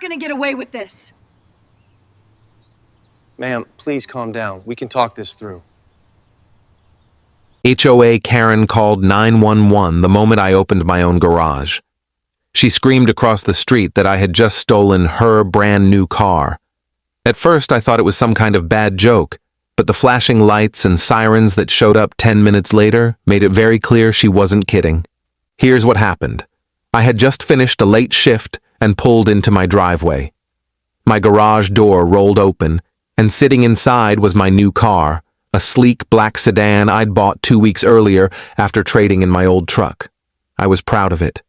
gonna get away with this. Ma'am, please calm down. We can talk this through. HOA Karen called 911 the moment I opened my own garage. She screamed across the street that I had just stolen her brand new car. At first, I thought it was some kind of bad joke, but the flashing lights and sirens that showed up 10 minutes later made it very clear she wasn't kidding. Here's what happened. I had just finished a late shift and pulled into my driveway. My garage door rolled open, and sitting inside was my new car, a sleek black sedan I'd bought 2 weeks earlier after trading in my old truck. I was proud of it,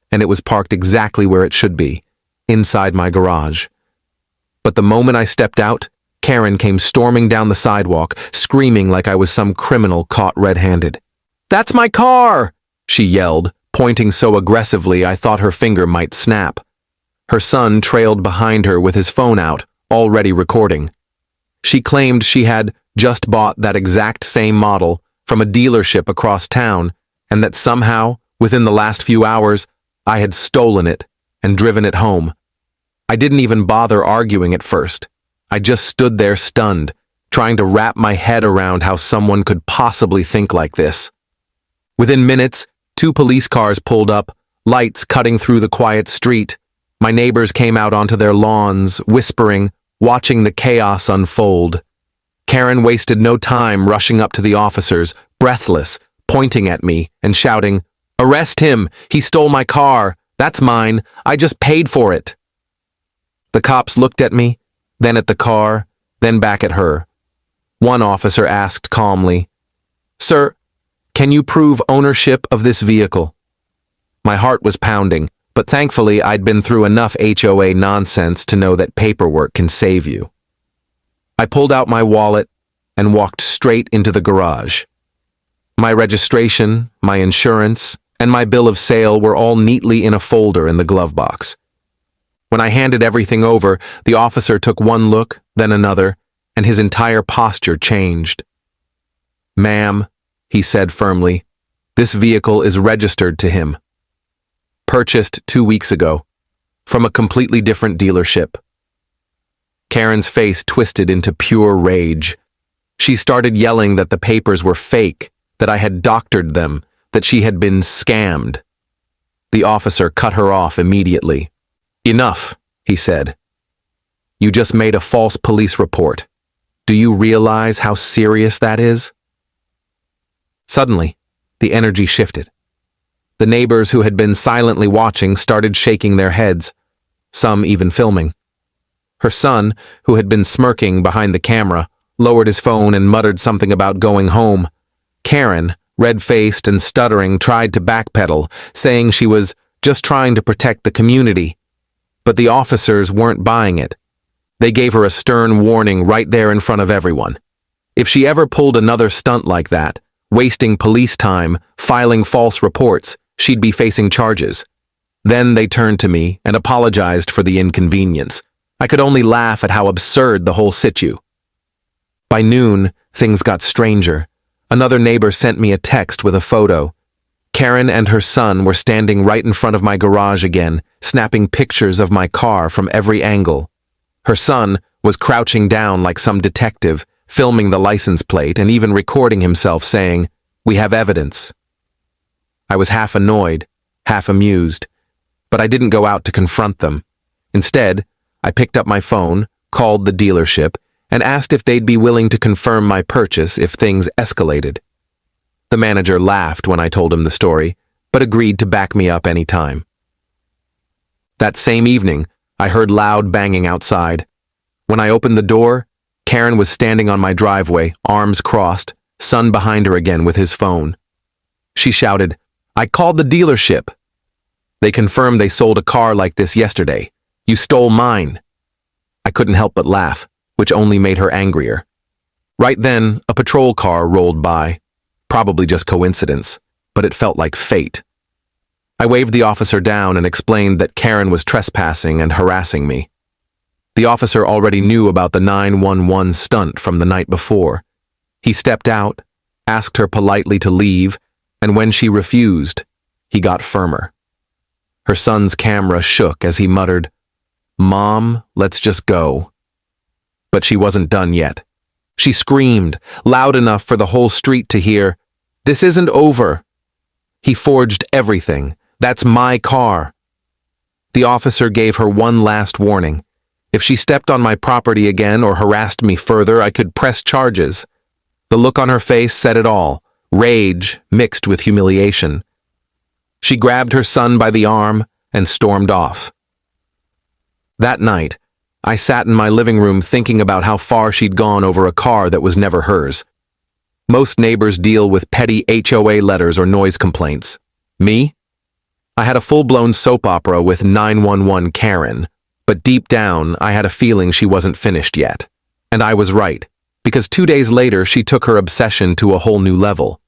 and it was parked exactly where it should be, inside my garage. But the moment I stepped out, Karen came storming down the sidewalk, screaming like I was some criminal caught red-handed. "That's my car!" she yelled, pointing so aggressively I thought her finger might snap. Her son trailed behind her with his phone out, already recording. She claimed she had just bought that exact same model from a dealership across town, and that somehow, within the last few hours, I had stolen it and driven it home. I didn't even bother arguing at first. I just stood there stunned, trying to wrap my head around how someone could possibly think like this. Within minutes, 2 police cars pulled up, lights cutting through the quiet street. My neighbors came out onto their lawns, whispering, watching the chaos unfold. Karen wasted no time rushing up to the officers, breathless, pointing at me and shouting, "Arrest him! He stole my car! That's mine! I just paid for it!" The cops looked at me, then at the car, then back at her. One officer asked calmly, "Sir, can you prove ownership of this vehicle?" My heart was pounding, but thankfully I'd been through enough HOA nonsense to know that paperwork can save you. I pulled out my wallet and walked straight into the garage. My registration, my insurance, and my bill of sale were all neatly in a folder in the glove box. When I handed everything over, the officer took one look, then another, and his entire posture changed. "Ma'am," he said firmly, "this vehicle is registered to him. Purchased 2 weeks ago, from a completely different dealership." Karen's face twisted into pure rage. She started yelling that the papers were fake, that I had doctored them, that she had been scammed. The officer cut her off immediately. "Enough," he said. "You just made a false police report. Do you realize how serious that is?" Suddenly, the energy shifted. The neighbors who had been silently watching started shaking their heads, some even filming. Her son, who had been smirking behind the camera, lowered his phone and muttered something about going home. Karen, red-faced and stuttering, tried to backpedal, saying she was just trying to protect the community. But the officers weren't buying it. They gave her a stern warning right there in front of everyone. If she ever pulled another stunt like that, wasting police time, filing false reports, she'd be facing charges. Then they turned to me and apologized for the inconvenience. I could only laugh at how absurd the whole situ. By noon, things got stranger. Another neighbor sent me a text with a photo. Karen and her son were standing right in front of my garage again, snapping pictures of my car from every angle. Her son was crouching down like some detective, filming the license plate and even recording himself saying, "We have evidence." I was half annoyed, half amused, but I didn't go out to confront them. Instead, I picked up my phone, called the dealership, and asked if they'd be willing to confirm my purchase if things escalated. The manager laughed when I told him the story, but agreed to back me up any time. That same evening, I heard loud banging outside. When I opened the door, Karen was standing on my driveway, arms crossed, son behind her again with his phone. She shouted, "I called the dealership. They confirmed they sold a car like this yesterday. You stole mine." I couldn't help but laugh, which only made her angrier. Right then, a patrol car rolled by. Probably just coincidence, but it felt like fate. I waved the officer down and explained that Karen was trespassing and harassing me. The officer already knew about the 911 stunt from the night before. He stepped out, asked her politely to leave, and when she refused, he got firmer. Her son's camera shook as he muttered, "Mom, let's just go." But she wasn't done yet. She screamed, loud enough for the whole street to hear, "This isn't over." He forged everything. That's my car. The officer gave her one last warning. If she stepped on my property again or harassed me further, I could press charges. The look on her face said it all, rage mixed with humiliation. She grabbed her son by the arm and stormed off. That night, I sat in my living room thinking about how far she'd gone over a car that was never hers. Most neighbors deal with petty HOA letters or noise complaints. Me? I had a full-blown soap opera with 911 Karen, but deep down I had a feeling she wasn't finished yet. And I was right, because 2 days later she took her obsession to a whole new level.